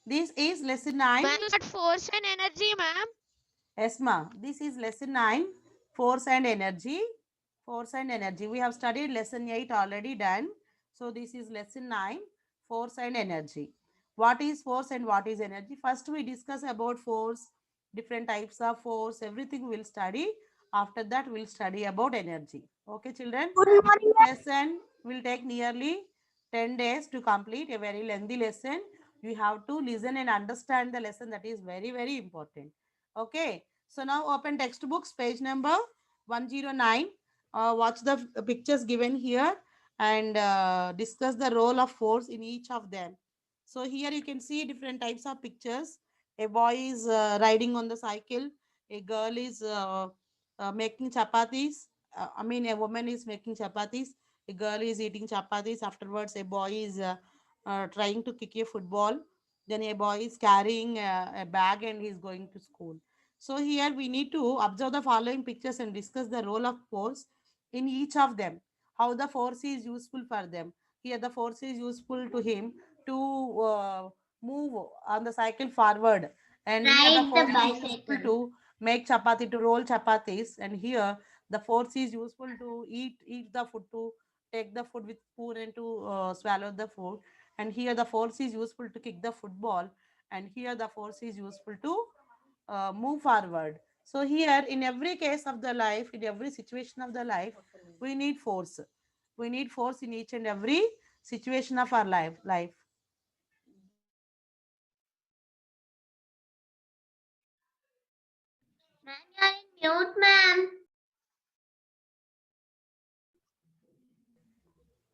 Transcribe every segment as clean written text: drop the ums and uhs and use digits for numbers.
This is lesson 9. Ma'am, what force and energy, ma'am? Yes, ma. This is lesson 9. Force and energy. Force and energy. We have studied lesson 8 already done. So this is lesson 9. Force and energy. What is force and what is energy? First we discuss about force, different types of force, everything we'll study. After that we'll study about energy. Okay, children? Good This morning. lesson will take nearly 10 days to complete, a very lengthy lesson. You have to listen and understand the lesson. That is very, very important. Okay. So now open textbooks, page number 109. Watch the pictures given here and discuss the role of force in each of them. So here you can see different types of pictures. A boy is riding on the cycle. A girl is making chapatis. A woman is making chapatis. A girl is eating chapatis. Afterwards, a boy is trying to kick a football. Then a boy is carrying a bag and he is going to school. So here we need to observe the following pictures and discuss the role of force in each of them. How the force is useful for them. Here the force is useful to him to move on the cycle forward, and here the Ride the force is useful bicycle. to make chapati, to roll chapatis, and here the force is useful to eat the food, to take the food with spoon and to swallow the food, and here the force is useful to kick the football, and here the force is useful to move forward. So here in every case of the life, in every situation of the life, we need force. We need force in each and every situation of our life. Ma'am, you're in mute, ma'am.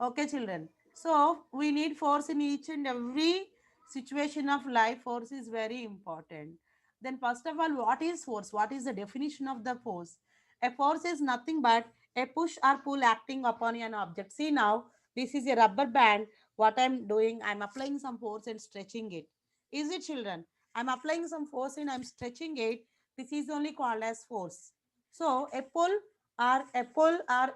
Okay, children. So we need force in each and every situation of life. Force is very important. Then, first of all, what is force? What is the definition of the force? A force is nothing but a push or pull acting upon an object. See now, this is a rubber band. What I'm doing, I'm applying some force and stretching it. Is it, children? I'm applying some force and I'm stretching it. This is only called as force. So a push, a pull or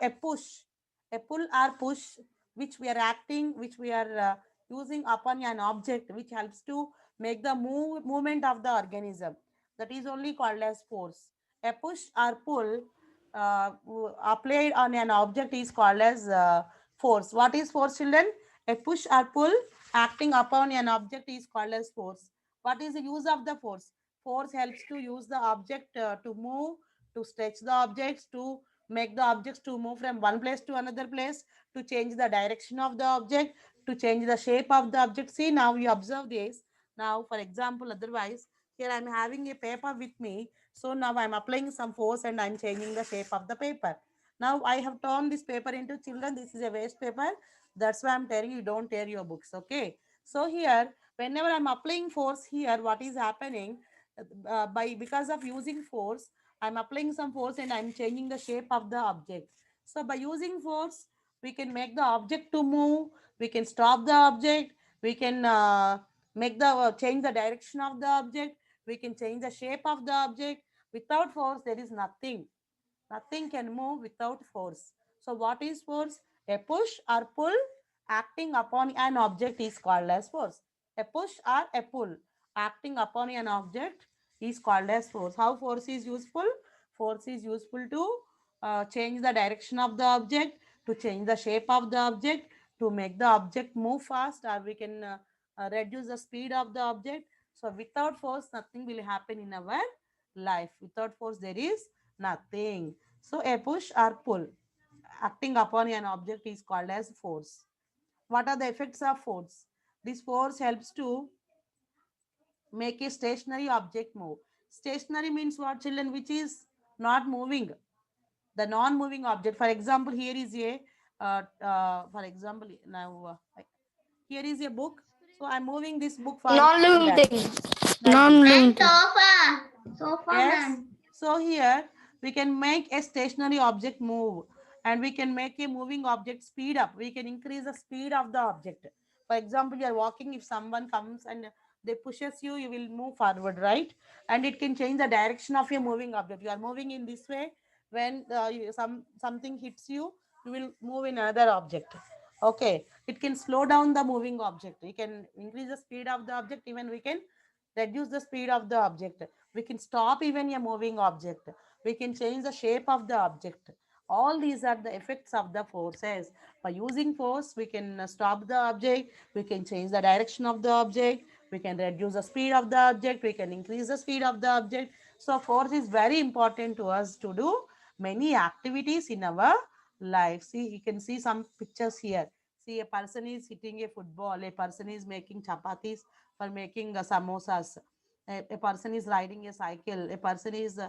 push, which we are acting, which we are using upon an object, which helps to make the movement of the organism. That is only called as force. A push or pull applied on an object is called as force. What is force, children? A push or pull acting upon an object is called as force. What is the use of the force? Force helps to use the object to move, to stretch the objects, to make the objects to move from one place to another place, to change the direction of the object, to change the shape of the object. See now you observe this. Now for example, otherwise here I'm having a paper with me. So now I'm applying some force and I'm changing the shape of the paper. Now I have turned this paper into, children, this is a waste paper. That's why I'm telling you, don't tear your books. Okay. So here, whenever I'm applying force here, what is happening? By because of using force, I'm applying some force and I'm changing the shape of the object. So by using force, we can make the object to move, we can stop the object, we can make the change the direction of the object, we can change the shape of the object. Without force there is nothing. Nothing can move without force. So what is force? A push or pull acting upon an object is called as force. A push or a pull acting upon an object is called as force. How force is useful? Force is useful to change the direction of the object, to change the shape of the object, to make the object move fast, or we can reduce the speed of the object. So without force, nothing will happen in our life. Without force, there is nothing. So a push or pull acting upon an object is called as force. What are the effects of force? This force helps to make a stationary object move. Stationary means what, children? Which is not moving. The non-moving object. For example, here is a for example now here is a book. So I'm moving this book forward and Non-living back, thing. like this. Non-living thing. Sofa. Sofa, Yes. ma'am. So here we can make a stationary object move, and we can make a moving object speed up. We can increase the speed of the object. For example, you are walking, if someone comes and they pushes you, you will move forward, right? And it can change the direction of your moving object. You are moving in this way. When something hits you, you will move in another object. Okay, it can slow down the moving object. We can increase the speed of the object, even we can reduce the speed of the object. We can stop even a moving object. We can change the shape of the object. All these are the effects of the forces. By using force, we can stop the object, we can change the direction of the object, we can reduce the speed of the object, we can increase the speed of the object. So force is very important to us to do many activities in our life. See, you can see some pictures here. See, a person is hitting a football, a person is making chapatis for making samosas, a person is riding a cycle, a person is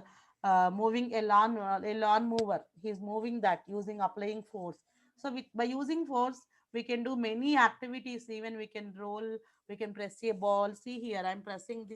moving a lawn mover. He is moving that using applying force. So by using force, we can do many activities. Even we can roll, we can press a ball. See here, I'm pressing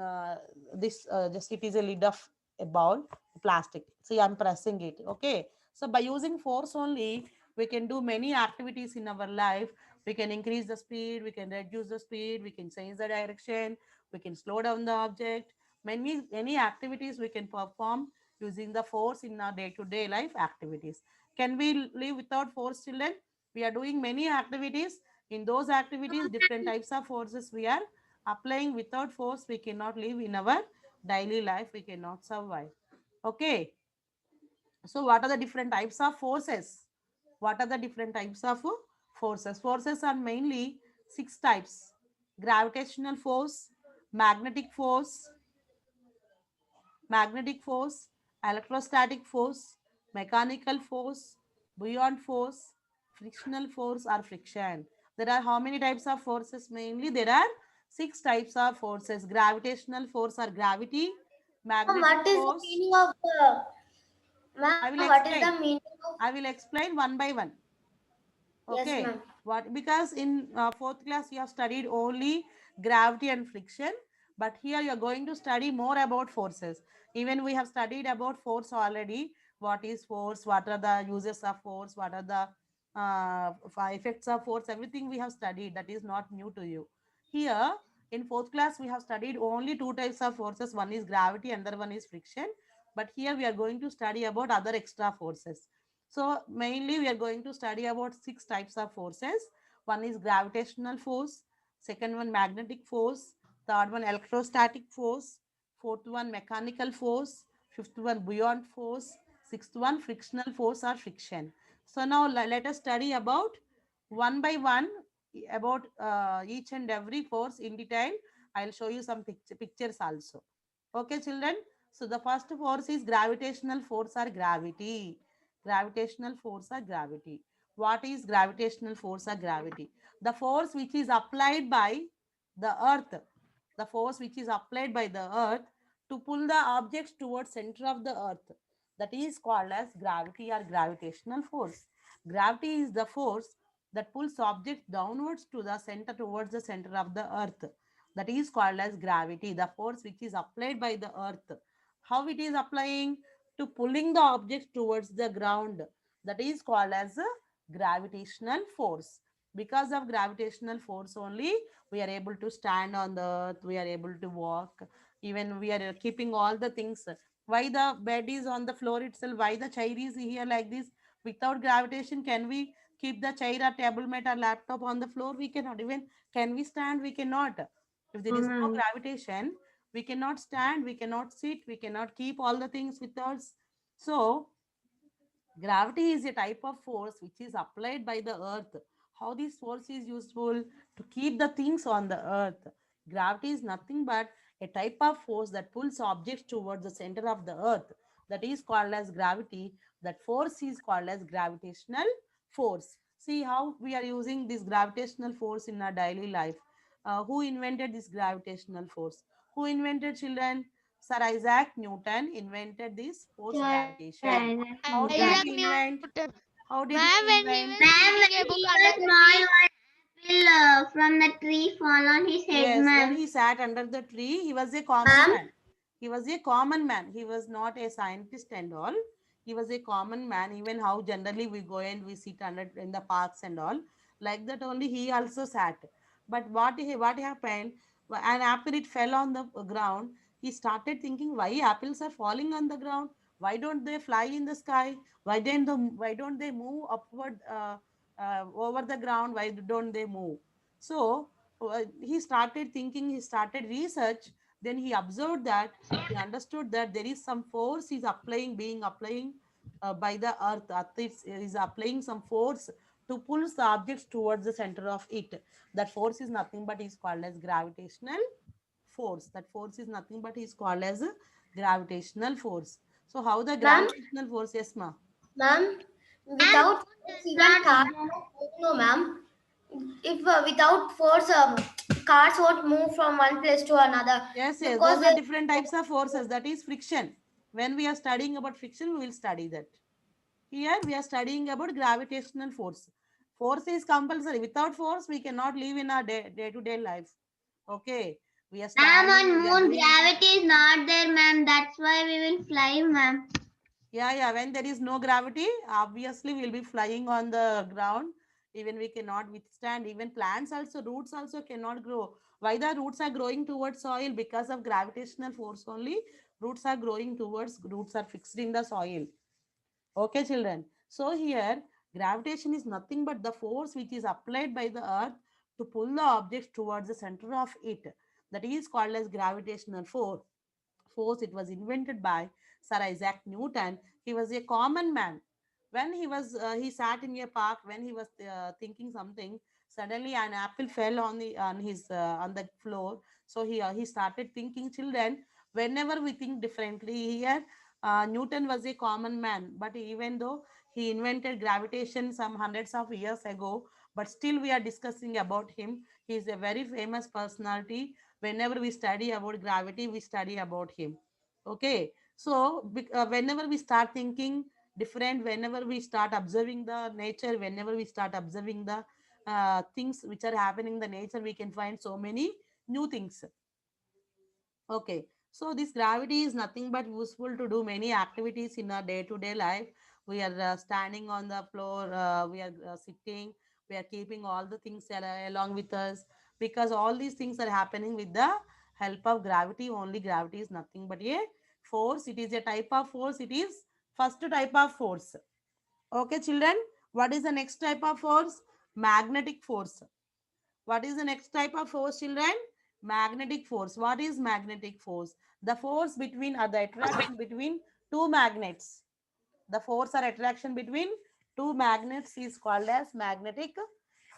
uh, this just it is a lid of a bowl, plastic. See, I'm pressing it. Okay, so by using force only, we can do many activities in our life. We can increase the speed, we can reduce the speed, we can change the direction, we can slow down the object. Many activities we can perform using the force in our day-to-day life activities. Can we live without force, children? We are doing many activities. In those activities, different types of forces we are applying. Without force, we cannot live in our daily life, we cannot survive. Okay, so what are the different types of forces? What are the different types of forces? Forces are mainly six types: gravitational force, magnetic force, magnetic force, electrostatic force, mechanical force, buoyant force, frictional force or friction. There are how many types of forces? Mainly there are six types of forces. Gravitational force or gravity, Ma'am, magnetic what is the force. meaning of the I ma'am? will What is the explain. meaning of I will explain one by one. yes, Okay, ma'am. what? Because in fourth class you have studied only gravity and friction, but here you are going to study more about forces. Even we have studied about force already. What is force? What are the uses of force? What are the effects of force? Everything we have studied. That is not new to you. Here in fourth class we have studied only two types of forces. One is gravity, another one is friction. But here we are going to study about other extra forces. So mainly we are going to study about six types of forces. One is gravitational force, second one magnetic force, third one electrostatic force, fourth one mechanical force, fifth one buoyant force, sixth one frictional force or friction. So now let us study about one by one about each and every force in detail. I'll show you some pictures also. Okay, children. So the first force is gravitational force or gravity. Gravitational force or gravity. What is gravitational force or gravity? The force which is applied by the earth. The force which is applied by the earth to pull the objects towards center of the earth. That is called as gravity or gravitational force. Gravity is the force that pulls objects downwards to the center, towards the center of the earth. That is called as gravity, the force which is applied by the earth. How it is applying? To pulling the objects towards the ground. That is called as a gravitational force. Because of gravitational force only, we are able to stand on the earth, we are able to walk, even we are keeping all the things. Why the bed is on the floor itself? Why the chair is here like this? Without gravitation, can we keep the chair or table mat or laptop on the floor? We cannot. Even can we stand? We cannot. If there No, is no ma'am. gravitation, we cannot stand, we cannot sit, we cannot keep all the things with us. So gravity is a type of force which is applied by the earth. How this force is useful? To keep the things on the earth. Gravity is nothing but a type of force that pulls objects towards the center of the earth. That is called as gravity. That force is called as gravitational force. See how we are using this gravitational force in our daily life. Who invented this gravitational force? Who invented, children? Sir Isaac Newton invented this force, Sir gravitation. Isaac How did Newton. Isaac he invent? Newton. How did he Ma'am, when he invent? was Ma'am, reading a when book he under was the small, tree, one apple from the tree fall on his head, Yes, when ma'am. he sat under the tree, he was a common Ma'am, man. He was a common man. He was not a scientist and all. He was a common man. Even how generally we go and we sit under in the parks and all, like that only he also sat. But what happened? An apple it fell on the ground. He started thinking, why apples are falling on the ground? Why don't they fly in the sky? Why don't they move upward? over the ground, why don't they move? So he started thinking, he started research, then he observed that, he understood that there is some force is applying, being applying by the earth is applying some force to pull the objects towards the center of it. That force is nothing but is called as gravitational force. That force is nothing but is called as a gravitational force. So how the Ma'am, gravitational force? Yes, ma. ma'am, And without what force, does even that cars mean? won't move, no, ma'am. If without force, cars won't move from one place to another Yes, yes, because those are they. different types of forces. That is friction. When we are studying about friction, we will study that. Here we are studying about gravitational force. Force is compulsory. Without force, we cannot live in our day to day life. Okay, we are Ma'am, standing, on we are moon doing. gravity is not there, ma'am. That's why we will fly, ma'am. Yeah, yeah. When there is no gravity, obviously we'll be flying on the ground. Even we cannot withstand. Even plants also, roots also cannot grow. Why the roots are growing towards soil? Because of gravitational force only. Roots are growing towards, roots are fixed in the soil. Okay, children. So here, gravitation is nothing but the force which is applied by the earth to pull the objects towards the center of it. That is called as gravitational force. It was invented by Sir Isaac Newton. He was a common man. When he sat in a park, when he was thinking something, suddenly an apple fell on on the floor. So he started thinking. Children, whenever we think differently, here Newton was a common man, but even though he invented gravitation some hundreds of years ago, but still we are discussing about him. He is a very famous personality. Whenever we study about gravity, we study about him. Okay, so whenever we start thinking different, whenever we start observing the nature, whenever we start observing the things which are happening in the nature, we can find so many new things. Okay, so this gravity is nothing but useful to do many activities in our day-to-day life. We are standing on the floor, we are sitting, we are keeping all the things along with us, because all these things are happening with the help of gravity. Only gravity is nothing but a force. It is a type of force. It is first type of force. Okay, children, what is the next type of force? Magnetic force. What is the next type of force, children? Magnetic force. What is magnetic force? The force between, or the attraction between two magnets. The force or attraction between two magnets is called as magnetic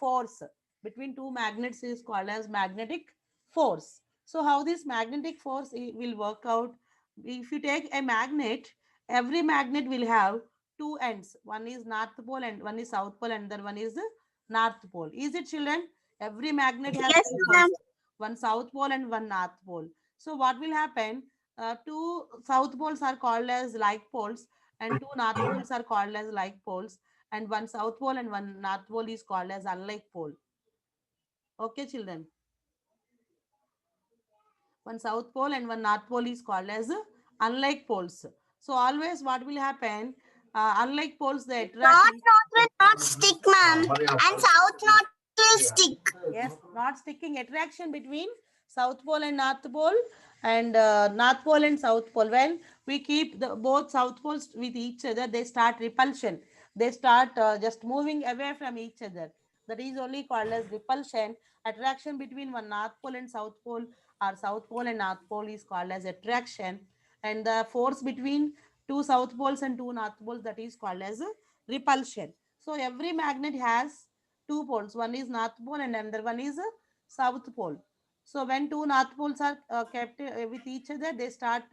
force. Between two magnets is called as magnetic force. So how this magnetic force will work out? If you take a magnet, every magnet will have two ends. One is north pole and one is south pole, and then one is north pole. Is it, children? Every magnet has Yes, two ma'am. poles, one south pole and one north pole. So what will happen? Two south poles are called as like poles, and two north poles are called as like poles, and one south pole and one north pole is called as unlike pole. Okay, children. One south pole and one north pole is called as unlike poles. So always what will happen? Unlike poles, they attract. North will not stick, ma'am. And south north will stick. Yes, not sticking. Attraction between South Pole and North Pole, and North Pole and South Pole. When we keep the both South Poles with each other, they start repulsion. They start just moving away from each other. That is only called as repulsion. Attraction between one North Pole and South Pole, or South Pole and North Pole, is called as attraction. And the force between two South Poles and two North Poles, that is called as repulsion. So every magnet has two poles. One is north pole and another one is south pole. So when two north poles are kept with each other, they start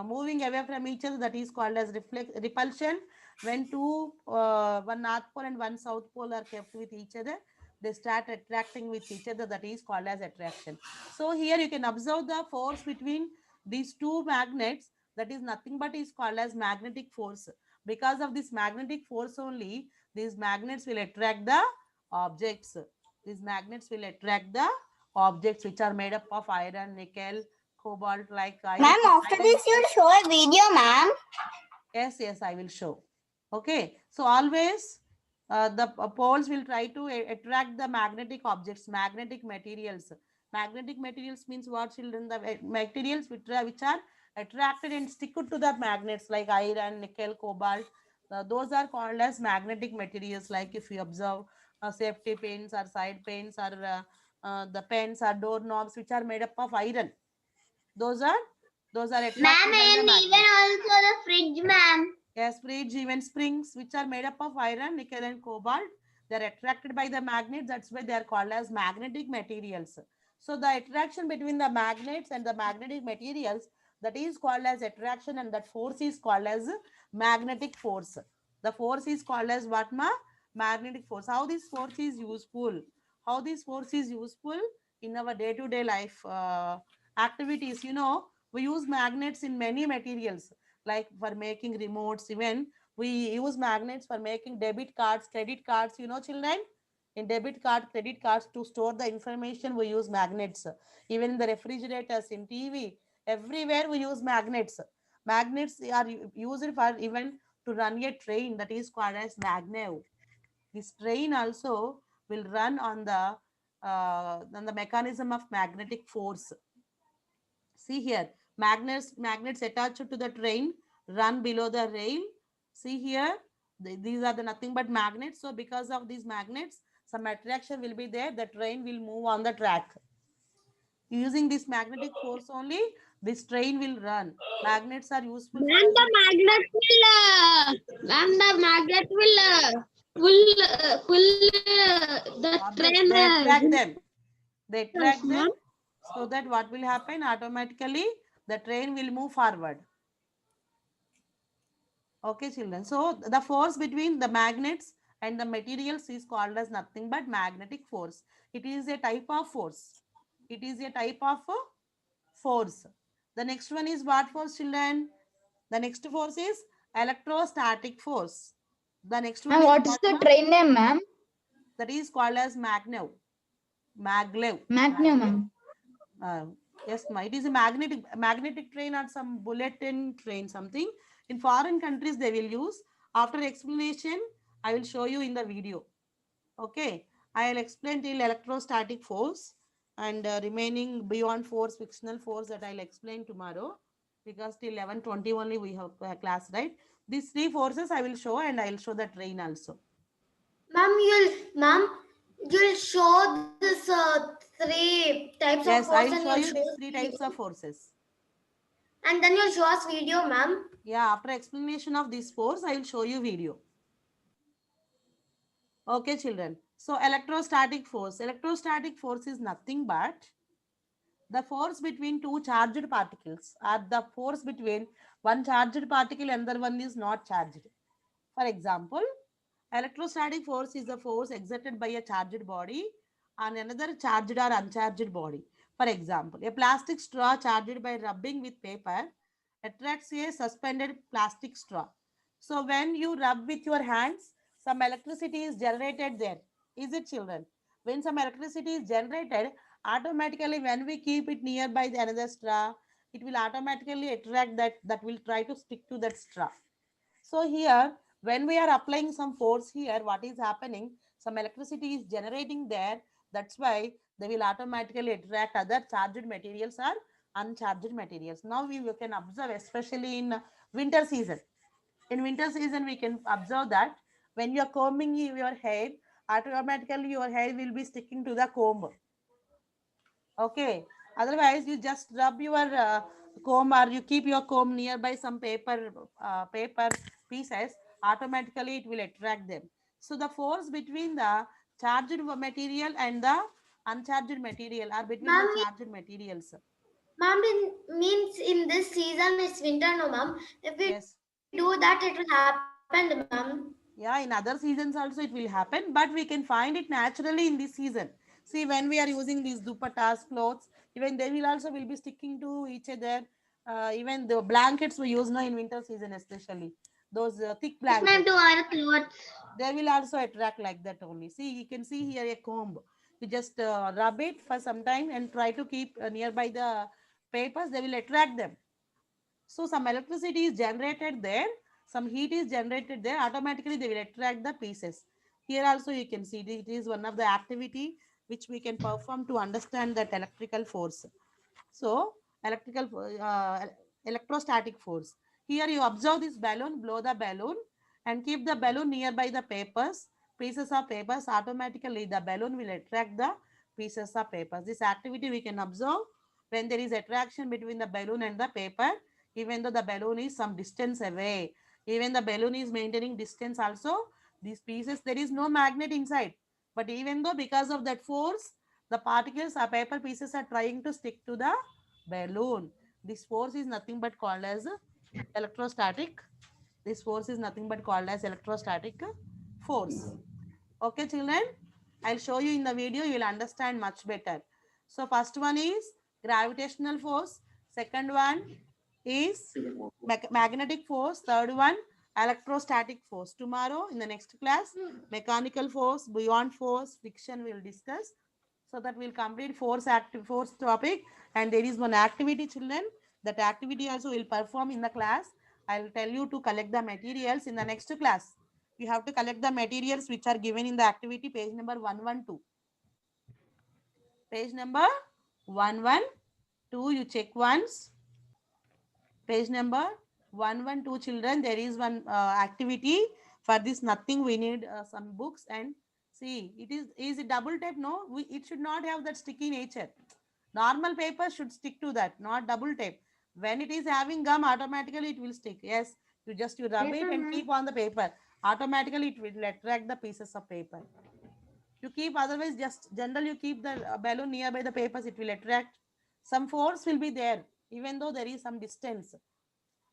moving away from each other. That is called as repulsion. When one north pole and one south pole are kept with each other, they start attracting with each other. That is called as attraction. So here you can observe the force between these two magnets. That is nothing but is called as magnetic force. Because of this magnetic force only, these magnets will attract the objects. These magnets will attract the objects which are made up of iron, nickel, cobalt, like Ma'am, after iron. this you'll show a video, ma'am. Yes, yes, I will show. Okay, so always the poles will try to attract the magnetic objects, magnetic materials. Magnetic materials means what, children? The materials which are attracted and stick to the magnets, like iron, nickel, cobalt. Those are called as magnetic materials. Like if you observe safety pins or side pins or the pens or doorknobs which are made up of iron. Those are those are Ma'am, attracted by the and even magnet. also the fridge, ma'am. Yes, fridge, even springs, which are made up of iron, nickel, and cobalt, they are attracted by the magnet. That's why they are called as magnetic materials. So the attraction between the magnets and the magnetic materials, that is called as attraction, and that force is called as magnetic force. The force is called as what, ma? Magnetic force. How this force is useful? How this force is useful in our day-to-day life activities? We use magnets in many materials, like for making remotes. Even we use magnets for making debit cards, credit cards, children. In debit card, credit cards, to store the information, we use magnets. Even in the refrigerators, in TV, everywhere we use magnets. Magnets are used for even to run a train, that is called as magnet. This train also will run on the mechanism of magnetic force. See here, magnets attached to the train run below the rail. See here, these are the nothing but magnets. So because of these magnets, some attraction will be there. The train will move on the track. Using this magnetic force only, this train will run. Magnets are useful for Ma'am, us. the magnet will, ma'am, the magnet will the Objects, train they attract will them. They yes, attract them, ma'am. so that what will happen automatically, the train will move forward. Okay, children. So the force between the magnets and the materials is called as nothing but magnetic force. It is a type of force. It is a type of force. The next one is what force, children? The next force is electrostatic force. The next one Ma'am, is what is what, the ma'am? train name, ma'am? That is called as magnev. Maglev. Magna, Maglev. ma'am. Uh, yes, ma. It is a magnetic train or some bulletin train, something. In foreign countries, they will use. After explanation, I will show you in the video. Okay. I will explain till electrostatic force, and remaining beyond force, fictional force, that I'll explain tomorrow, because till 11:20 only we have class, right? These three forces I will show, and I'll show the train also. Ma'am, you'll show this three types of force Yes, and I'll you'll show show you us these three video. types of forces. And then you'll show us video, ma'am. Yeah, after explanation of this force, I will show you video. Okay, children. So electrostatic force. Electrostatic force is nothing but the force between two charged particles, or the force between one charged particle and the other one is not charged. For example, electrostatic force is the force exerted by a charged body on another charged or uncharged body. For example, a plastic straw charged by rubbing with paper attracts a suspended plastic straw. So when you rub with your hands, some electricity is generated there. Is it, children? When some electricity is generated, automatically when we keep it nearby the another straw, it will automatically attract that will try to stick to that straw. So here, when we are applying some force here, what is happening? Some electricity is generating there. That's why they will automatically attract other charged materials or uncharged materials. Now we can observe, especially in winter season. In winter season, we can observe that when you are combing your hair, automatically your hair will be sticking to the comb. Okay. Otherwise, you just rub your comb, or you keep your comb nearby some paper pieces. Automatically, it will attract them. So the force between the charged material and the uncharged material, or between the Ma'am, charged materials. ma'am, means in this season it's winter, no, ma'am. If we Yes. do that, it will happen, ma'am. Yeah, in other seasons also it will happen, but we can find it naturally in this season. See, when we are using these dupattas, clothes, even they will also will be sticking to each other. Even the blankets we use now in winter season, especially those thick Yes, ma'am, to blankets, our clothes. they will also attract like that only. See, you can see here a comb. You just rub it for some time and try to keep nearby the papers. They will attract them. So some electricity is generated there, some heat is generated there, automatically they will attract the pieces. Here also you can see it is one of the activity which we can perform to understand that electrical force. So electrostatic force. Here you observe this balloon, blow the balloon. and keep the balloon nearby the pieces of papers, automatically the balloon will attract the pieces of papers. This activity we can observe when there is attraction between the balloon and the paper, even though the balloon is some distance away. Even the balloon is maintaining distance also, these pieces, there is no magnet inside. But even though because of that force, the particles or paper pieces are trying to stick to the balloon. This force is nothing but called as electrostatic. This force is nothing but called as electrostatic force. Okay, children, I'll show you in the video, you will understand much better. So first one is gravitational force, second one is magnetic force, third one electrostatic force. Tomorrow in the next class, mechanical force, buoyant force, friction we will discuss. So that we'll complete force topic, and there is one activity, children. That activity also will perform in the class. I'll tell you to collect the materials in the next class. You have to collect the materials which are given in the activity, page number 112. Page number 112, you check once. Page number 112, children, there is one activity. For this nothing, we need some books, and see, is it double tape? No, it should not have that sticky nature. Normal paper should stick to that, not double tape. When it is having gum, automatically it will stick. Yes, you rub it and keep on the paper. Automatically it will attract the pieces of paper. You keep, otherwise just general you keep the balloon nearby the papers, it will attract. Some force will be there, even though there is some distance.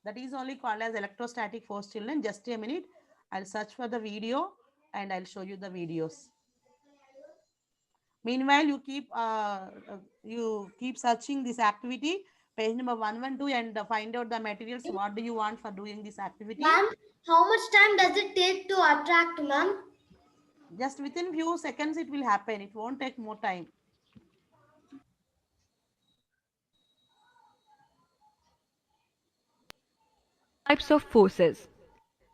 That is only called as electrostatic force, children. Just a minute, I'll search for the video and I'll show you the videos. Meanwhile, you keep searching this activity, page number 112, and find out the materials. What do you want for doing this activity? Ma'am, how much time does it take to attract, ma'am? Just within few seconds it will happen. It won't take more time. Types of forces.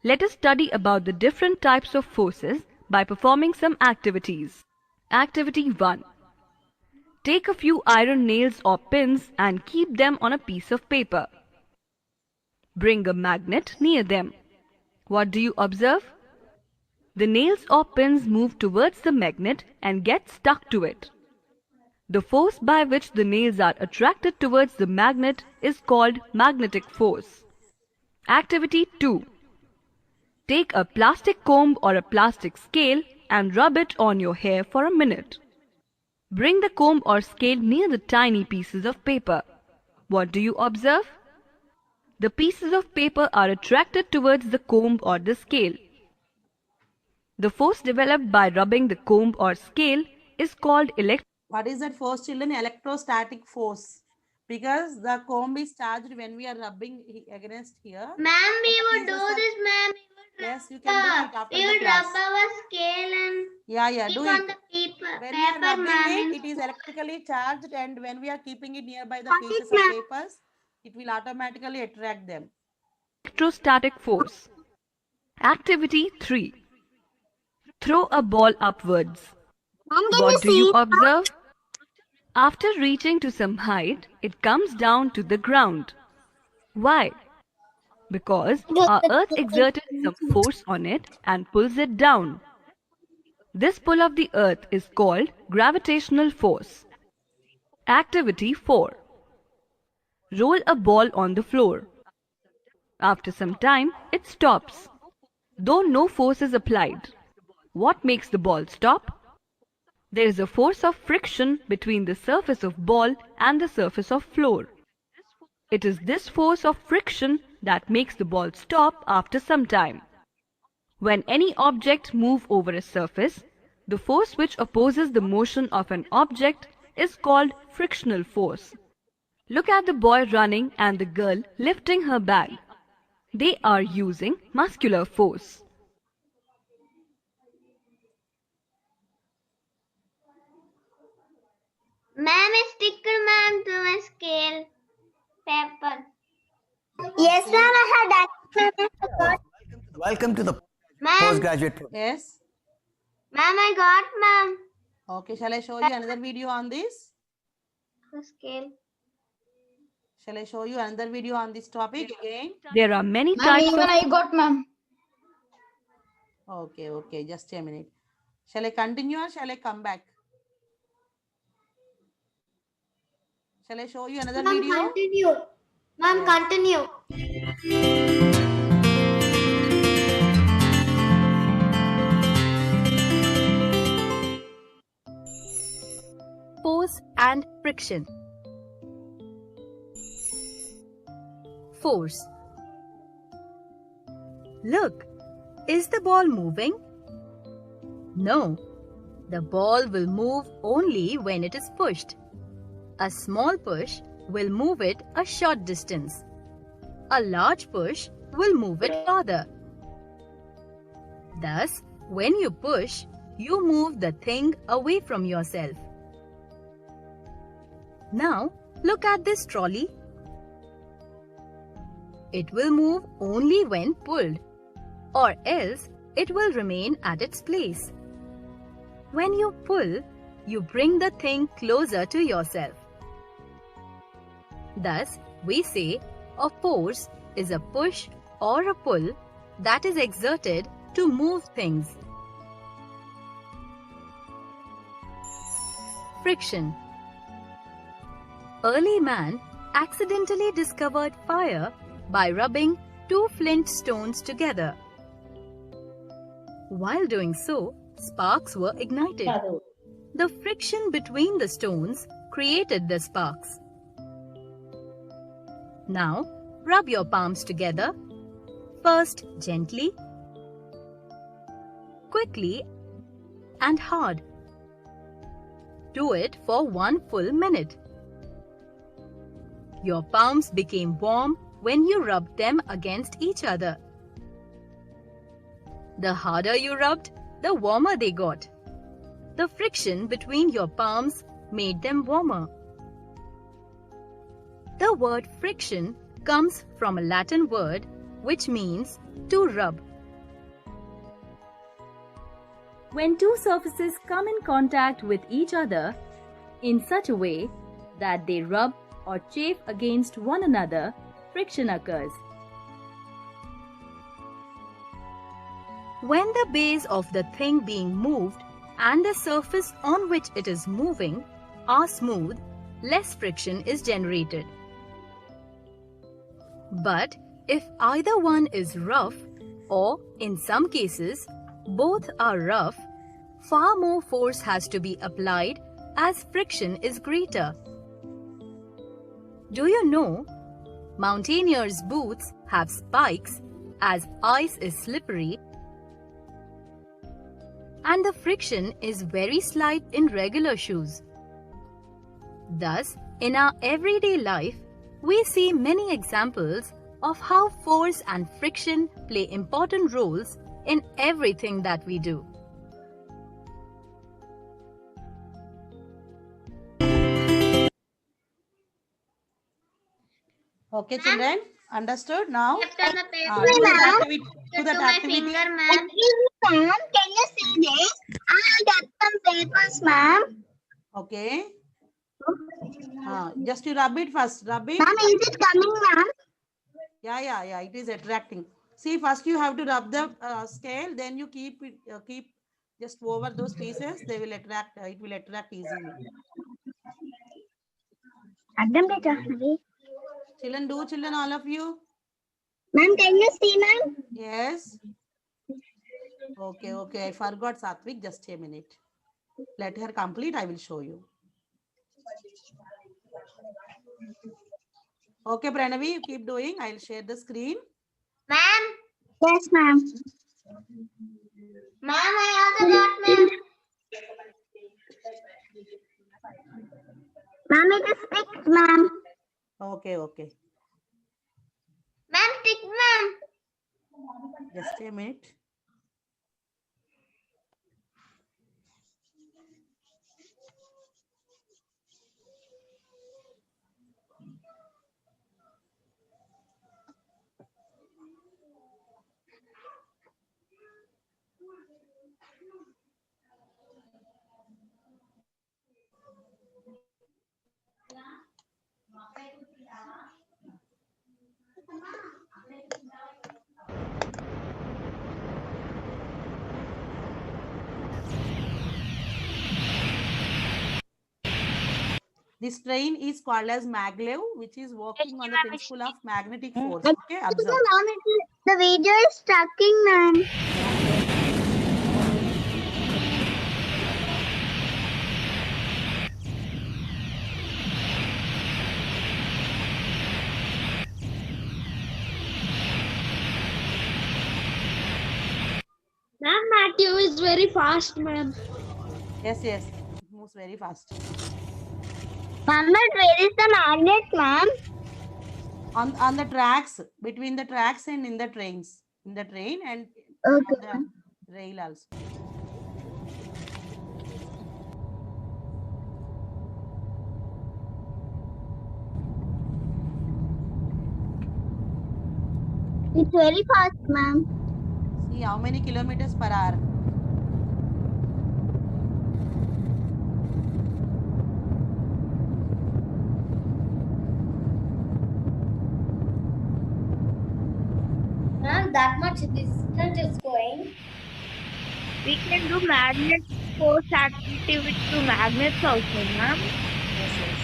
Let us study about the different types of forces by performing some activities. Activity 1. Take a few iron nails or pins and keep them on a piece of paper. Bring a magnet near them. What do you observe? The nails or pins move towards the magnet and get stuck to it. The force by which the nails are attracted towards the magnet is called magnetic force. Activity 2. Take a plastic comb or a plastic scale and rub it on your hair for a minute. Bring the comb or scale near the tiny pieces of paper. What do you observe? The pieces of paper are attracted towards the comb or the scale. The force developed by rubbing the comb or scale is called What is that force, children? Electrostatic force. Because the comb is charged when we are rubbing against here. Ma'am, we The would do pieces are- this, ma'am. Yes, you can do it after We the would class. rub our scale and Yeah, keep do on it. the paper, When we are rubbing ma'am. it is electrically charged, and when we are keeping it nearby the Got it, pieces of ma'am. papers, it will automatically attract them. electrostatic force. Activity 3. Throw a ball upwards. What do you observe? After reaching to some height, it comes down to the ground. Why? Because our earth exerted some force on it and pulls it down. This pull of the earth is called gravitational force. Activity 4. Roll a ball on the floor. After some time, it stops. Though no force is applied. What makes the ball stop? There is a force of friction between the surface of ball and the surface of floor. It is this force of friction that makes the ball stop after some time. When any object moves over a surface, the force which opposes the motion of an object is called frictional force. Look at the boy running and the girl lifting her bag. They are using muscular force. Ma'am, is sticker, ma'am, to my scale paper. Yes, ma'am, I have done. Welcome to the Ma'am, postgraduate program. Yes. ma'am, I got, ma'am. Okay, shall I show you another video on this? The scale. Shall I show you another video on this topic again? There are many types of I got, ma'am. Okay, okay, just a minute. Shall I continue or shall I come back? Shall I show you another Ma'am, video? continue. Ma'am, Yes. continue. Force and friction. Force. Look, is the ball moving? No, the ball will move only when it is pushed. A small push will move it a short distance. A large push will move it farther. Thus, when you push, you move the thing away from yourself. Now, look at this trolley. It will move only when pulled, or else it will remain at its place. When you pull, you bring the thing closer to yourself. Thus, we say a force is a push or a pull that is exerted to move things. Friction. Early man accidentally discovered fire by rubbing two flint stones together. While doing so, sparks were ignited. The friction between the stones created the sparks. Now, rub your palms together, first gently, quickly, and hard. Do it for 1 full minute. Your palms became warm when you rubbed them against each other. The harder you rubbed, the warmer they got. The friction between your palms made them warmer. The word friction comes from a Latin word which means to rub. When two surfaces come in contact with each other in such a way that they rub or chafe against one another, friction occurs. When the base of the thing being moved and the surface on which it is moving are smooth, less friction is generated. But if either one is rough, or in some cases both are rough, far more force has to be applied as friction is greater. Do you know, mountaineers' boots have spikes as ice is slippery and the friction is very slight in regular shoes. Thus, in our everyday life, we see many examples of how force and friction play important roles in everything that we do. Okay, children, understood now? Kept on the paper. Do that Ma'am. activity. Do that To my activity. finger, ma'am. Excuse me, ma'am. Can you see this? I got some papers, ma'am. Okay. Just you rub it first. Rub it. Ma'am, is it coming, ma'am? Yeah. It is attracting. See, first you have to rub the scale. Then you keep it. Keep just over those pieces. They will attract. It will attract easily. Adam, beta. Children, do children, all of you. Ma'am, can you see, ma'am? Yes. Okay. I forgot Satvik. Just a minute. Let her complete. I will show you. Okay, Pranavi, you keep doing. I'll share the screen. Ma'am. Yes, ma'am. Ma'am, I also got, ma'am. Ma'am, it is fixed, ma'am. Okay. Ma'am, stick, ma'am. Just a minute. This train is called as maglev, which is working on the principle of magnetic force. Okay, Excuse observe. me, ma'am. The video is stucking, ma'am. Ma'am, Matthew is very fast, ma'am. Yes, yes. It moves very fast. Ma'am, but where is the magnet, ma'am? On the tracks, between the tracks and in the trains. In the train and Okay. on the rail also. It's very fast, ma'am. See how many kilometers per hour. Ma'am, that much distance is going. We can do magnet force activity to magnets also, ma'am. Yes, yes.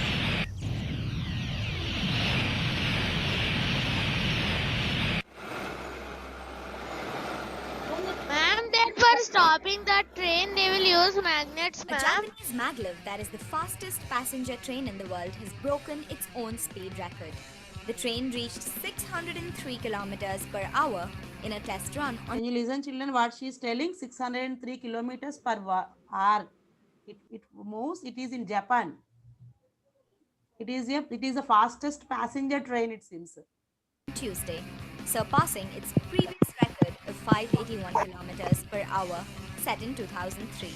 Ma'am, then for stopping the train, they will use magnets, A ma'am. Japanese maglev that is the fastest passenger train in the world has broken its own speed record. The train reached 603 kilometers per hour in a test run on Can you listen, children, what she is telling? 603 kilometers per hour. It moves. It is in Japan. It is the fastest passenger train, it seems. Tuesday, surpassing its previous record of 581 kilometers per hour set in 2003.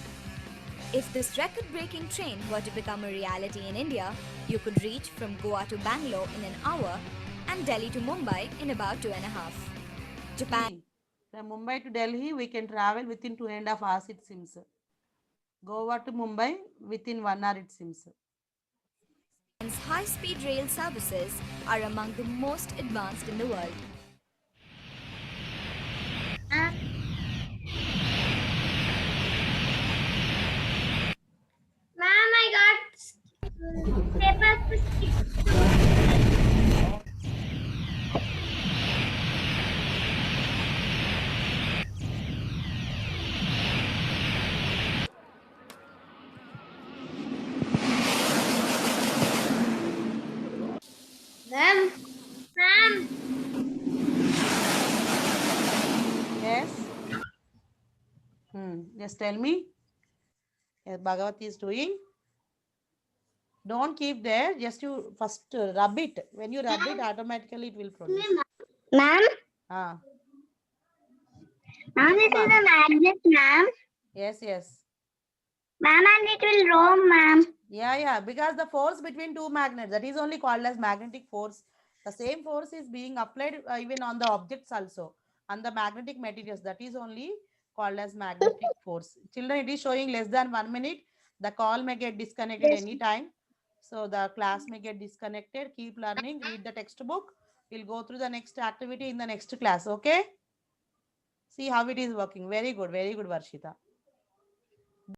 If this record-breaking train were to become a reality in India, you could reach from Goa to Bangalore in an hour and Delhi to Mumbai in about 2.5. Japan See, from Mumbai to Delhi, we can travel within 2.5 hours, it seems. Goa to Mumbai within 1 hour, it seems. Japan's high-speed rail services are among the most advanced in the world. Ma'am, I got papers to stick. Ma'am, Ma'am, Yes? Just tell me. Yes, Bhagavati is doing. Don't keep there. Just you first rub it. When you rub it, automatically it will produce. ma'am, Ah, ma'am, this come is on. a magnet, ma'am. Yes, yes. Ma'am, and it will roam, ma'am. Yeah. Because the force between two magnets, that is only called as magnetic force. The same force is being applied even on the objects also, on the magnetic materials. That is only called as magnetic force. Children, it is showing less than 1 minute. The call may get disconnected Yes. anytime. So the class may get disconnected. Keep learning. Read the textbook. We'll go through the next activity in the next class. Okay? See how it is working. Very good, Varshita.